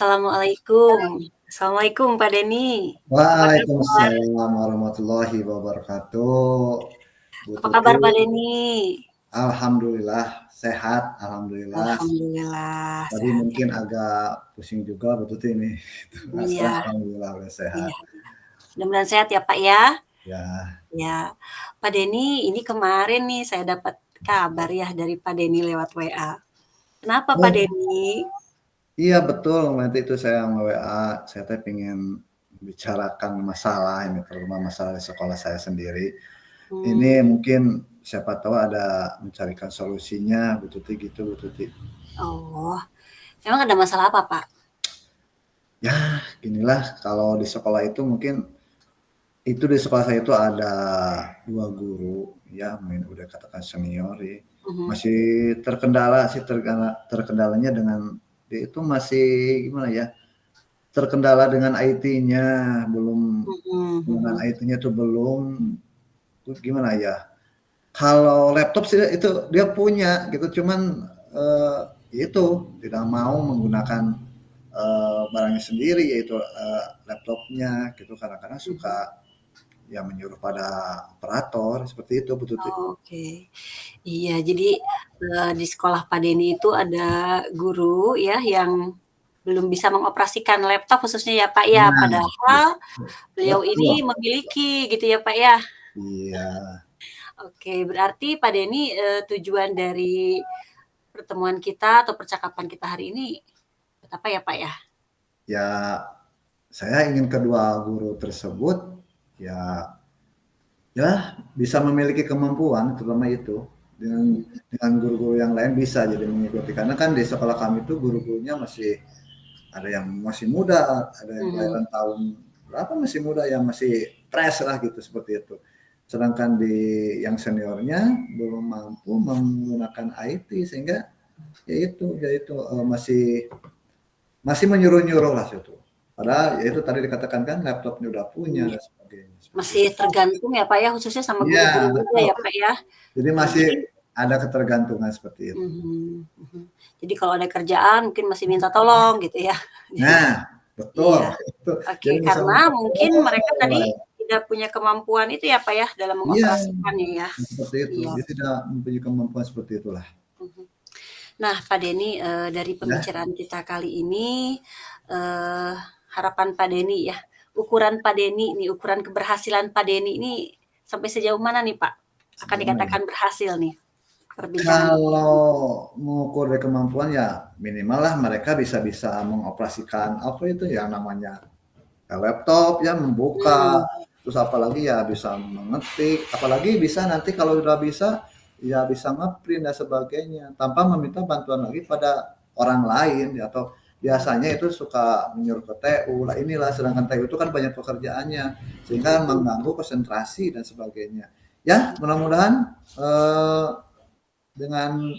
Assalamualaikum. Assalamualaikum Pak Denny. Apa kabar? Waalaikumsalam warahmatullahi wabarakatuh. Bu Apa Tuti, kabar Pak Denny? alhamdulillah sehat, alhamdulillah. Alhamdulillah Tadi sehat ya. mungkin agak pusing juga Bu Tuti ini. Nah, sekarang Iya, alhamdulillah udah sehat. iya. Mudah-mudahan sehat ya Pak ya. Ya, Ya, Pak Denny, ini kemarin nih saya dapat kabar ya dari Pak Denny lewat WA. Kenapa Pak oh Denny? iya betul. Nanti itu saya nge-WA, saya teh pengen bicarakan masalah ini, terutama masalah di sekolah saya sendiri. Ini Hmm, mungkin siapa tahu ada mencarikan solusinya, Bu Tuti gitu, Bu Tuti. oh, emang ada masalah apa Pak? Ya, inilah kalau di sekolah itu mungkin itu di sekolah saya itu ada 2 guru ya, udah katakan senior ya. Mhm, Masih terkendala sih terkendalanya dengan dia itu masih gimana ya, terkendala dengan IT-nya, belum mhm, penggunaan mhm. IT-nya tuh belum, terus gimana ya, kalau laptop sih itu dia punya gitu, cuman, itu tidak mau menggunakan, barangnya sendiri yaitu, laptopnya gitu, kadang-kadang Mhm. suka ya menyuruh pada operator seperti itu Bu Tuti. Oke. Iya, jadi, di sekolah Pak Denny itu ada guru ya yang belum bisa mengoperasikan laptop khususnya ya, Pak, ya, Nah, padahal beliau ini betul. memiliki gitu ya, Pak, ya. Iya, Oke, berarti Pak Denny, tujuan dari pertemuan kita atau percakapan kita hari ini buat apa ya, Pak, ya? ya saya ingin kedua guru tersebut ya ya bisa memiliki kemampuan terutama itu, dengan Mhm, guru-guru yang lain bisa jadi mengikuti, karena kan di sekolah kami itu guru-gurunya masih ada yang masih muda, ada yang mhm. kelahiran tahun berapa masih muda, yang masih fresh lah gitu seperti itu. Sedangkan di yang seniornya belum mampu menggunakan IT sehingga ya itu masih masih menyuruh-nyuruh lah situ. Padahal ya itu tadi dikatakan kan laptopnya udah punya Iya, dan sebagainya seperti masih itu. tergantung ya, Pak, ya, khususnya sama Iya guru-guru juga betul. ya, Pak, ya. Jadi masih Jadi ada ketergantungan seperti itu. mhm, mhm. Jadi kalau ada kerjaan mungkin masih minta tolong gitu ya. Nah, betul. Iya, Itu oke, jadi bisa karena minta mungkin mereka tadi tolong. tidak punya kemampuan itu ya, Pak, ya, dalam Iya, mengoperasikannya ya. seperti itu. Iya, Dia tidak mempunyai kemampuan seperti itulah. mhm. Nah, Pak Denny, dari Ya, pembicaraan kita kali ini, eee, harapan Pak Denny ya, ukuran Pak Denny nih, ukuran keberhasilan Pak Denny ini sampai sejauh mana nih, Pak, akan sejauh mana ya? dikatakan berhasil nih perbincangan kita Kalau ini? mengukur dari kemampuan ya minimal lah mereka bisa mengoperasikan apa itu yang namanya laptop ya, membuka, Mmm, terus apalagi ya bisa mengetik, apalagi bisa nanti kalau udah bisa, ya bisa nge-print dan sebagainya, tanpa meminta bantuan lagi pada orang lain ya, atau biasanya itu suka menyuruh ke TU lah inilah, sedangkan TU itu kan banyak pekerjaannya, sehingga mhm, mengganggu konsentrasi dan sebagainya. Ya mudah-mudahan, dengan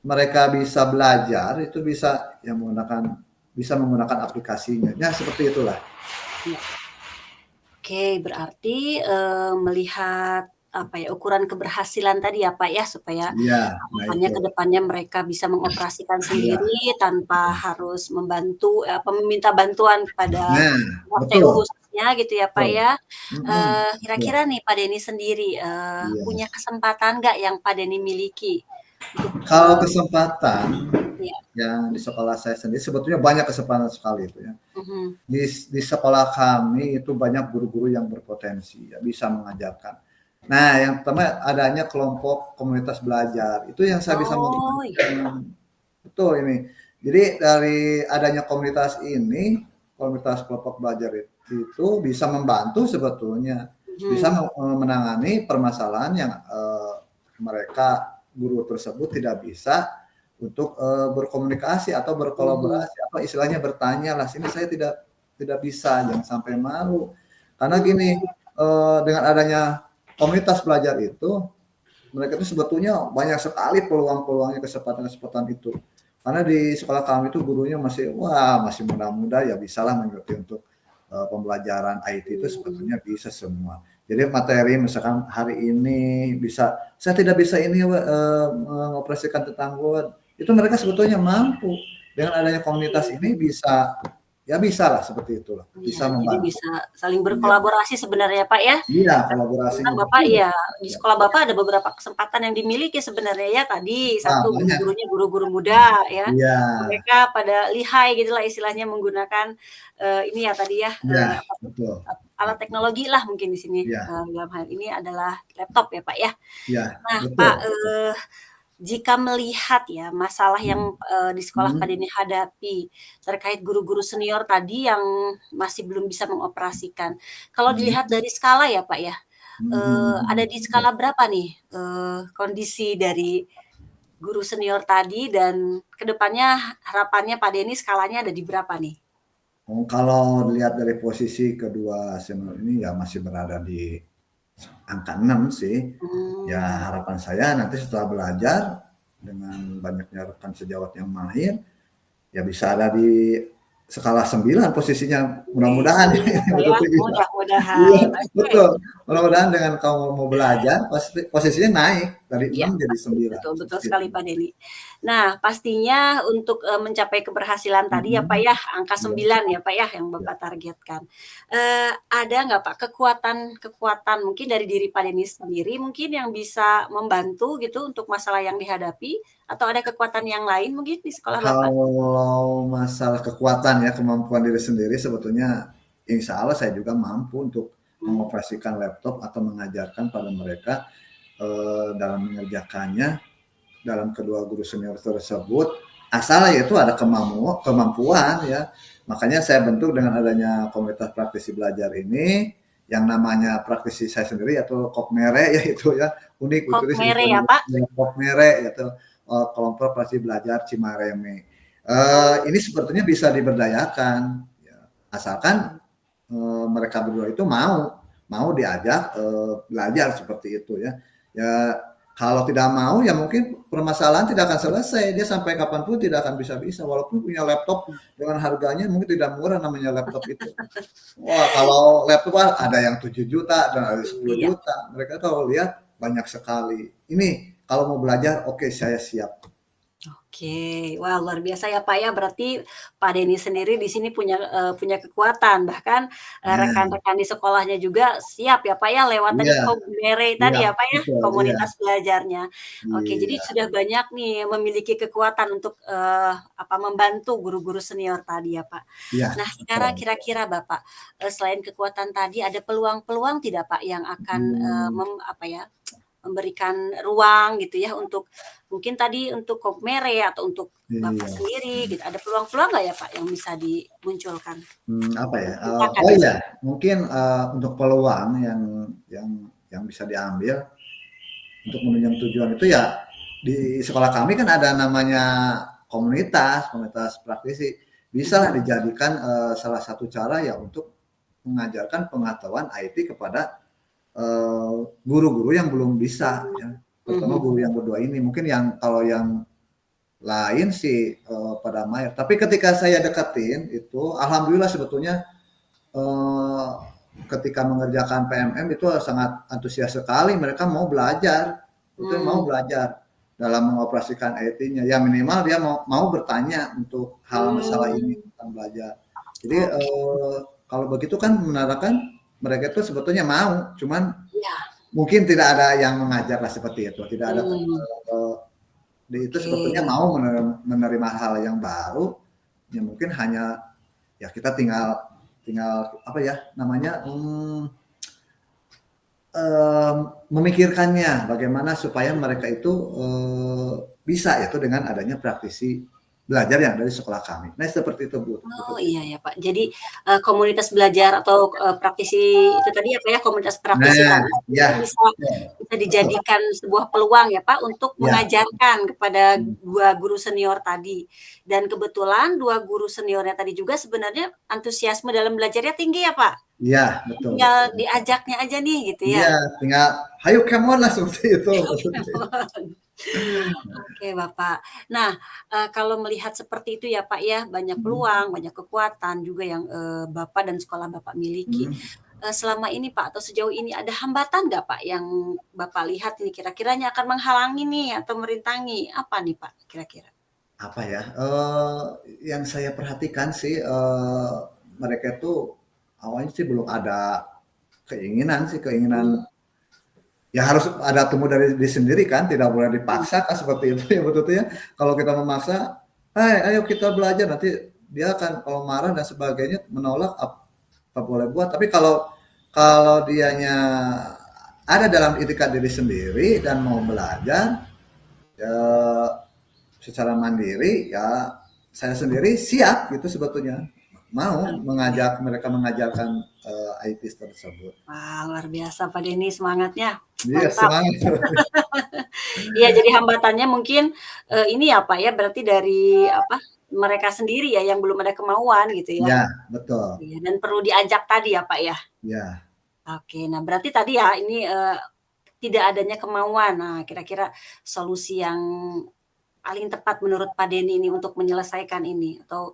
mereka bisa belajar, itu bisa ya menggunakan aplikasinya, ya seperti itulah. iya. Oke, berarti, melihat, apa ya, ukuran keberhasilan tadi ya, Pak, ya, supaya Iya, nah harapannya itu. ke depannya mereka bisa mengoperasikan Iya, sendiri tanpa betul. harus membantu apa, meminta bantuan kepada Nah, pihak TU betul khususnya gitu ya, Pak, betul. ya. Mhm, betul. Kira-kira nih Pak Denny sendiri, Iya. punya kesempatan nggak yang Pak Denny miliki untuk, Kalau kesempatan iya, yang di sekolah saya sendiri sebetulnya banyak kesempatan sekali itu ya. mhm, Di sekolah kami itu banyak guru-guru yang berpotensi ya, bisa mengajarkan. Nah, yang pertama adanya kelompok komunitas belajar, itu yang saya bisa oh, iya, manfaatkan. Betul ini. Jadi dari adanya komunitas ini, komunitas kelompok belajar itu bisa membantu sebetulnya, bisa mhm, menangani permasalahan yang, mereka guru tersebut tidak bisa untuk, berkomunikasi atau mhm, berkolaborasi, apa istilahnya bertanya lah, "Sini saya tidak bisa," jangan sampai malu. Karena gini, mmm, dengan adanya komunitas belajar itu, mereka itu sebetulnya banyak sekali peluang-peluangnya, kesempatan-kesempatan itu. Karena di sekolah kami itu gurunya masih muda-muda ya bisalah mengerti untuk, pembelajaran IT itu mmm, sebetulnya bisa semua. Jadi materi misalkan hari ini bisa, "Saya tidak bisa ini mengoperasikan tentang Word," itu mereka sebetulnya mampu. dengan adanya komunitas ini bisa, ya bisa lah seperti itulah, Iya, bisa jadi membantu. bisa saling Iya, berkolaborasi sebenarnya Pak ya. iya Karena kolaborasinya Bapak betul. ya, di Ya. sekolah Bapak ada beberapa kesempatan yang dimiliki sebenarnya ya, tadi Wah, satu banyak. guru-gurunya guru-guru muda ya, Iya, mereka pada lihai gitulah istilahnya menggunakan, ini ya tadi ya, iya, apa tuh, betul. alat teknologi lah mungkin di sini, Iya, dalam hal ini adalah laptop ya Pak ya. iya, Nah betul. Pak, jika melihat ya masalah yang, di sekolah Pak Mhm, Denny hadapi, terkait guru-guru senior tadi yang masih belum bisa mengoperasikan. Kalau dilihat mhm, dari skala ya Pak ya, mhm, ada mhm. di Iya. skala berapa nih, kondisi dari guru senior tadi dan ke depannya harapannya Pak Denny skalanya ada di berapa nih? Oh, kalau dilihat dari posisi kedua senior ini ya masih berada di angka 6 sih. Mmm, Ya harapan saya nanti setelah belajar dengan banyaknya rekan sejawat yang mahir, ya bisa ada di skala 9 posisinya, wih mudah-mudahan semoga ya Pak ya, betul iya. Iya, mudah-mudahan, oke. betul. Mudah-mudahan dengan kamu mau belajar posisinya naik dari Iya, 6 jadi pasti, 9 betul betul seperti sekali itu. Pak Denny. Nah, pastinya untuk, mencapai keberhasilan tadi ya Pak Mhm, ya, angka iya, 9 ya Pak ya, yang iya. Bapak targetkan. Ada nggak Pak kekuatan-kekuatan mungkin dari diri Pak Denny sendiri mungkin yang bisa membantu gitu untuk masalah yang dihadapi, atau ada kekuatan yang lain mungkin di sekolah Bapak? Kalau masalah kekuatan ya, kemampuan diri sendiri sebetulnya insya Allah saya juga mampu untuk Mmm, mengoperasikan laptop atau mengajarkan pada mereka, dalam mengerjakannya dalam kedua guru senior tersebut, asal yaitu ada kemampuan ya. Makanya saya bentuk dengan adanya komunitas praktisi belajar ini, yang namanya praktisi saya sendiri yaitu Kokmere yaitu ya, unik ditulis Kokmere ya Pak? Kokmere yaitu, kelompok praktisi belajar Cimareme. Oh, Ini sepertinya bisa diberdayakan, ya, asalkan, mereka berdua itu mau diajak, belajar seperti itu ya. Ya kalau tidak mau ya mungkin permasalahan tidak akan selesai, dia sampai kapanpun tidak akan bisa-bisa, walaupun punya laptop dengan harganya mungkin tidak murah namanya laptop itu. Wah kalau laptop ada yang 7 juta dan ada 10 iya. juta, mereka kalau lihat banyak sekali. Ini kalau mau belajar oke saya siap. Oke, wah luar biasa ya Pak ya, berarti Pak Denny sendiri di sini punya kekuatan, bahkan, Nah, rekan-rekan di sekolahnya juga siap ya Pak ya, lewat tadi iya, Kogmere iya, tadi ya Pak ya, betul, iya, komunitas belajarnya. Oke, jadi iya, sudah banyak nih memiliki kekuatan untuk, membantu guru-guru senior tadi ya Pak. iya, Nah sekarang betul. kira-kira Bapak, selain kekuatan tadi ada peluang-peluang tidak Pak yang akan, Hmm, memberikan ruang gitu ya untuk mungkin tadi untuk Kokmere atau untuk Bapak iya. sendiri gitu, ada peluang-peluang nggak ya Pak yang bisa dimunculkan, Apa ya, diciptakan oh gitu? iya, mungkin, untuk peluang yang yang bisa diambil untuk menunjang tujuan itu ya, di sekolah kami kan ada namanya komunitas praktisi. Bisalah Mhm, dijadikan, salah satu cara ya untuk mengajarkan pengetahuan IT kepada, guru-guru yang belum bisa ya, terutama mhm. guru yang berdua ini. Mungkin yang kalau yang lain sih, pada mahir, tapi ketika saya deketin itu alhamdulillah sebetulnya, eee, ketika mengerjakan PMM itu sangat antusias sekali, mereka mau belajar, betul mau Mmm, belajar dalam mengoperasikan IT-nya, ya minimal dia mau bertanya untuk hal masalah ini mmm, tentang belajar. Jadi, oke, kalau begitu kan menandakan mereka itu sebetulnya mau, cuman iya, mungkin tidak ada yang mengajarlah seperti itu, tidak ada, mmm, itu oke, sebetulnya mau menerima hal yang baru, ya mungkin hanya ya kita tinggal tinggal apa ya namanya, memikirkannya bagaimana supaya mereka itu, bisa itu dengan adanya praktisi belajar yang dari sekolah kami. Nah seperti itu Bu, Bu oh Putri. iya ya Pak, jadi, komunitas belajar atau, praktisi itu tadi apa ya, komunitas praktisi Nah, tadi iya, sebenarnya bisa betul, bisa betul, dijadikan sebuah peluang ya Pak, untuk iya, mengajarkan kepada mmm, 2 guru senior tadi. Dan kebetulan 2 guru seniornya tadi juga sebenarnya antusiasme dalam belajarnya tinggi ya Pak? iya, betul, Tinggal betul. diajaknya aja nih gitu ya? Iya, tinggal, "Hayo come on" lah seperti itu. Oke Bapak. Nah, kalau melihat seperti itu ya Pak ya, banyak Mhm, peluang, banyak kekuatan juga yang, Bapak dan sekolah Bapak miliki. mhm. Selama ini Pak, atau sejauh ini ada hambatan nggak Pak yang Bapak lihat ini kira-kiranya akan menghalangi nih atau merintangi, apa nih Pak kira-kira? apa ya, yang saya perhatikan sih, mereka itu awalnya sih belum ada keinginan sih, keinginan Mmm, ya harus ada tumbuh dari diri sendiri kan, tidak boleh mhm, dipaksa kan seperti itu ya betul ya. Kalau kita memaksa, "Hai, ayo kita belajar," nanti dia akan kalau marah dan sebagainya menolak apa boleh buat. Tapi kalau kalau dianya ada dalam itikad diri sendiri dan mau belajar, ya secara mandiri ya saya sendiri siap gitu sebetulnya mau oke. mengajak mereka mengajarkan IT tersebut. Wah, luar biasa Pak Denny semangatnya, Iya mantap. semangat. Iya, jadi hambatannya mungkin, ini ya, Pak, ya, berarti dari apa, mereka sendiri ya yang belum ada kemauan gitu ya? Ya betul. Iya, dan perlu diajak tadi ya, Pak, ya? Ya, Oke, nah berarti tadi ya ini, tidak adanya kemauan. Nah, kira-kira solusi yang paling tepat menurut Pak Denny ini untuk menyelesaikan ini atau,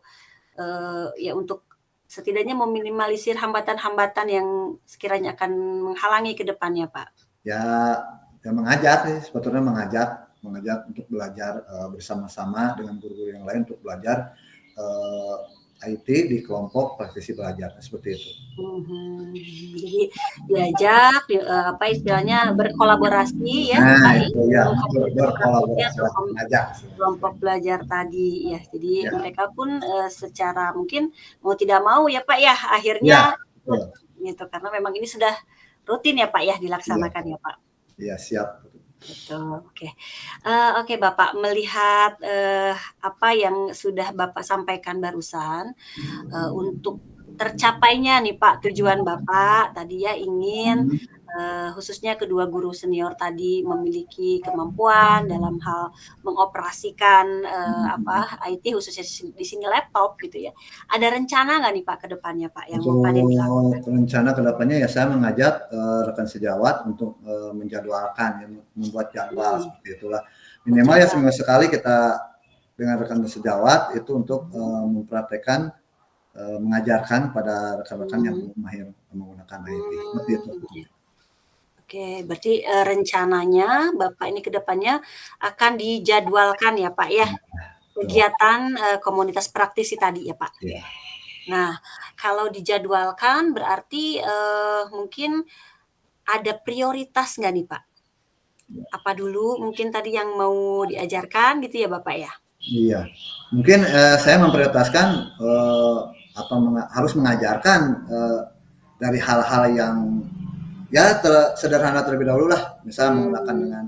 ya untuk setidaknya meminimalisir hambatan-hambatan yang sekiranya akan menghalangi ke depannya, Pak? ya, ya mengajak sih sebetulnya mengajak mengajak untuk belajar bersama-sama dengan guru-guru yang lain untuk belajar eh, IT di kelompok praktisi belajar seperti itu. Mhm, jadi diajak, apa istilahnya, berkolaborasi ya, Nah Pak, ya, itu ya dengan komunitas praktisi berkolaborasi atau lah mengajak. kelompok belajar tadi, ya. Jadi Ya, mereka pun, secara mungkin mau tidak mau ya, Pak, ya, akhirnya ya ikut betul. gitu, karena memang ini sudah rutin ya, Pak, ya, Iya, dilaksanakan ya, Pak? iya siap. Betul, oke. Oke, Bapak, melihat, apa yang sudah Bapak sampaikan barusan, untuk tercapainya nih Pak, tujuan Bapak tadi ya ingin, khususnya kedua guru senior tadi memiliki kemampuan dalam hal mengoperasikan, apa, IT khususnya di sini laptop gitu ya. Ada rencana nggak nih Pak ke depannya Pak yang mau Pak Denny lakukan? Untuk rencana kedepannya ya saya mengajak rekan sejawat untuk menjadwalkan, ya, membuat jadwal Mmm, seperti itulah. buat Minimal ya jadwal. seminggu sekali kita dengan rekan sejawat itu untuk mempraktekkan mengajarkan pada rekan-rekan yang Mhm, belum mahir menggunakan IT. Seperti itu. mmm, iya. Oke, berarti, rencananya Bapak ini ke depannya akan dijadwalkan ya Pak ya, Betul. kegiatan, komunitas praktisi tadi ya Pak? Ya. Nah, kalau dijadwalkan berarti, mungkin ada prioritas nggak nih, Pak? Apa dulu mungkin tadi yang mau diajarkan gitu ya, Bapak, ya? Iya. Mungkin saya memprioritaskan apa harus mengajarkan dari hal-hal yang ya sederhana terlebih dahulu lah. Misal menggunakan Mmm, dengan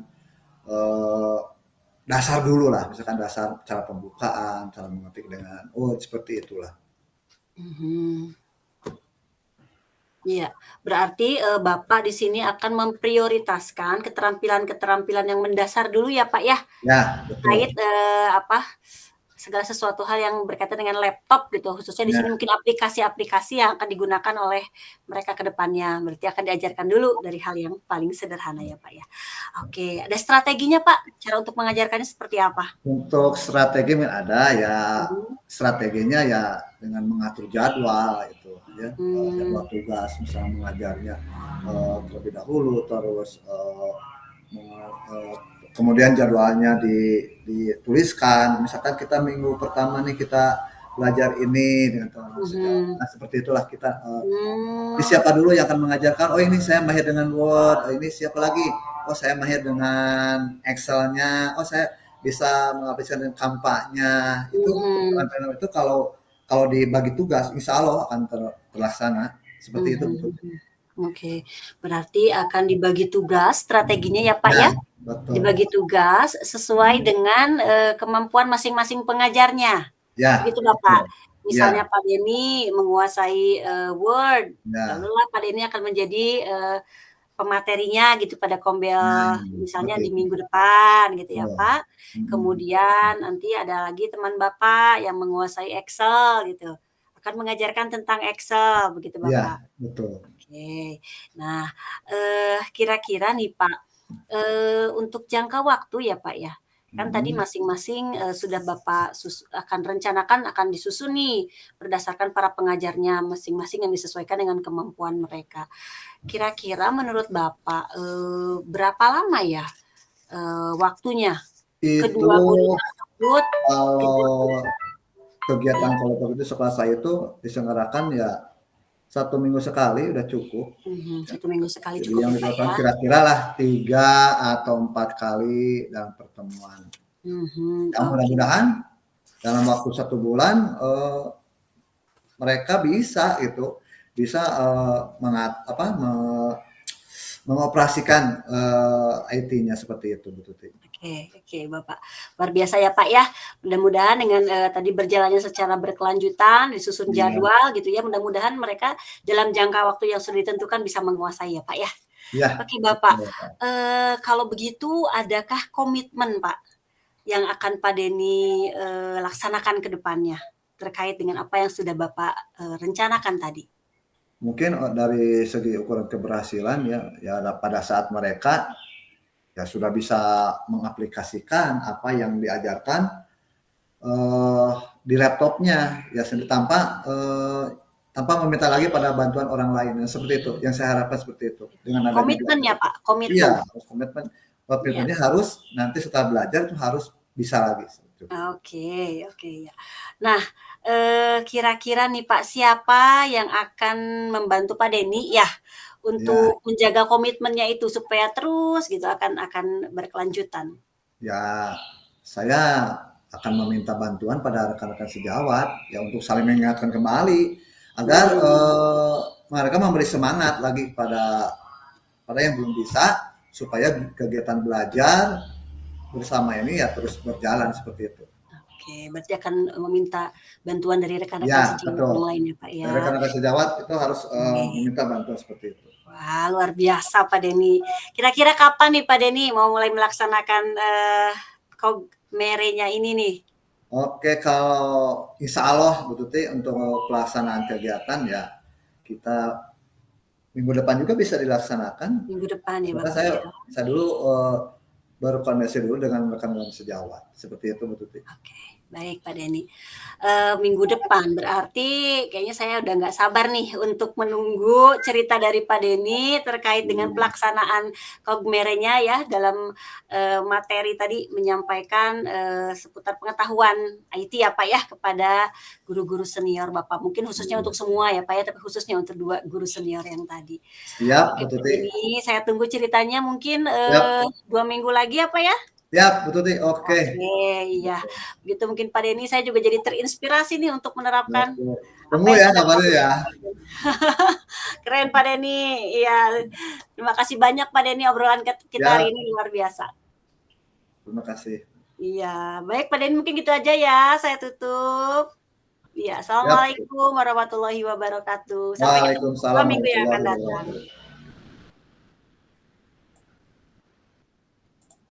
eh, dasar dulu lah, misalkan dasar cara pembukaan, cara mengetik dengan seperti itulah. mhm, iya. Berarti, Bapak di sini akan memprioritaskan keterampilan-keterampilan yang mendasar dulu ya, Pak, ya? Ya, Terkait, betul. apa, segala sesuatu hal yang berkaitan dengan laptop gitu, khususnya di Ya, sini mungkin aplikasi-aplikasi yang akan digunakan oleh mereka ke depannya. Berarti akan diajarkan dulu dari hal yang paling sederhana ya, Pak, ya. Oke, ada strateginya, Pak? Cara untuk mengajarkannya seperti apa? untuk strategi ada ya Mhm, strateginya ya dengan mengatur jadwal itu ya mmm, jadwal tugas misalnya mengajarnya terlebih dahulu terus kemudian jadwalnya dituliskan misalkan kita minggu pertama nih kita belajar ini dengan teman-teman sejawat. mhm, Nah seperti itulah kita ini mmm, siapa dulu yang akan mengajarkan, oh ini saya mahir dengan Word, oh ini siapa lagi, oh saya mahir dengan Excel-nya, oh saya bisa mengaplikasikan dengan Canva-nya. Itu mhm, keterampilan itu kalau kalau dibagi tugas, insya Allah akan terlaksana. Seperti itu mhm, bentuknya. mhm. Oke, berarti akan dibagi tugas strateginya ya, Pak, Ya, ya? betul. Dibagi tugas sesuai dengan, kemampuan masing-masing pengajarnya, Ya, begitu, Bapak? betul. Misalnya Ya, Pak Denny menguasai, Word, ya, lalulah Pak Denny akan menjadi, pematerinya gitu pada Kombel nah, misalnya seperti di itu. minggu depan gitu ya, Betul. Pak. Mm-mm. Kemudian nanti ada lagi teman Bapak yang menguasai Excel gitu, akan mengajarkan tentang Excel begitu, Ya, Bapak? betul. Oke. Nah, kira-kira nih, Pak, untuk jangka waktu ya, Pak, ya, kan tadi Mm. masing-masing, sudah Bapak akan rencanakan akan disusun nih berdasarkan para pengajarnya masing-masing yang disesuaikan dengan kemampuan mereka. Kira-kira menurut Bapak, berapa lama ya, waktunya Itu kedua guru? tersebut Kalau kegiatan iya, kelompok itu sekelas saya itu diselenggarakan ya 1 minggu sekali udah cukup. 1 minggu sekali Jadi cukup yang ya, Pak, dilakukan ya? kira-kira lah 3 atau 4 kali dalam pertemuan. Ya Oke. mudah-mudahan dalam waktu 1 bulan mereka bisa gitu, bisa mengoperasikan IT-nya seperti itu, Bu Tuti. Oke oke, Bapak. Luar biasa ya, Pak, ya. Mudah-mudahan dengan, tadi berjalannya secara berkelanjutan, disusun Iya, jadwal gitu ya, mudah-mudahan mereka dalam jangka waktu yang sudah ditentukan bisa menguasai ya, Pak, ya. iya, Oke, Bapak, betul, Pak. kalau begitu adakah komitmen, Pak, yang akan Pak Denny, laksanakan ke depannya, terkait dengan apa yang sudah Bapak, rencanakan tadi? Mungkin dari segi ukuran keberhasilan ya, ya pada saat mereka ya sudah bisa mengaplikasikan apa yang diajarkan di laptopnya ya tanpa meminta lagi pada bantuan orang lain. Nah, seperti itu yang saya harapkan seperti itu dengan adanya Komitmen belajar ya, itu. Pak, komitmen? Iya, harus komitmen. Iya. Komitmennya harus nanti setelah belajar itu harus bisa lagi. Gitu. Oke oke, ya. Nah, kira-kira nih Pak, siapa yang akan membantu Pak Denny ya, Ya, untuk menjaga komitmennya itu supaya terus gitu akan berkelanjutan? ya saya akan meminta bantuan pada rekan-rekan sejawat ya untuk saling mengingatkan kembali agar Mhm, mereka memberi semangat lagi pada yang belum bisa supaya kegiatan belajar bersama ini ya terus berjalan seperti itu. oke, berarti akan meminta bantuan dari rekan-rekan Ya, sejawat betul. yang lain ya Pak Dari ya? rekan-rekan sejawat itu harus Oke. meminta bantuan seperti itu. Wah, luar biasa Pak Denny. Kira-kira kapan nih Pak Denny mau mulai melaksanakan, Kogmerenya ini nih? Oke, kalau insya Allah Bu Tuti untuk pelaksanaan kegiatan ya kita minggu depan juga bisa dilaksanakan. Minggu depan ya Maka Bapak saya ya? saya dulu berkoordinasi dulu dengan rekan-rekan sejawat. Seperti itu Bu Tuti. Oke, baik Pak Denny. Minggu depan berarti kayaknya saya udah nggak sabar nih untuk menunggu cerita dari Pak Denny terkait dengan Iya, pelaksanaan Kogmerenya ya dalam, materi tadi menyampaikan, seputar pengetahuan IT ya Pak ya kepada guru-guru senior Bapak. Mungkin khususnya iya. untuk semua ya Pak ya, tapi khususnya untuk 2 guru senior yang tadi. Siap Oke Bu Pak Tuti. Denny, saya tunggu ceritanya mungkin, Siap, 2 minggu lagi ya Pak ya? siap Bu Tuti. Oke. Oke, iya. Begitu mungkin Pak Denny, saya juga jadi terinspirasi nih untuk menerapkan Oke. apa Tunggu yang ya sudah kabarnya Kakak ya. sampaikan. Keren Pak Denny, iya. Terima kasih banyak Pak Denny, obrolan kita hari Siap. ini luar biasa. Terima kasih. Iya, baik Pak Denny mungkin gitu aja ya, saya tutup. Iya, Siap. assalamualaikum warahmatullahi wabarakatuh. Sampai ketemu 2 Waalaikumsalam minggu yang akan warahmatullahi datang. wabarakatuh.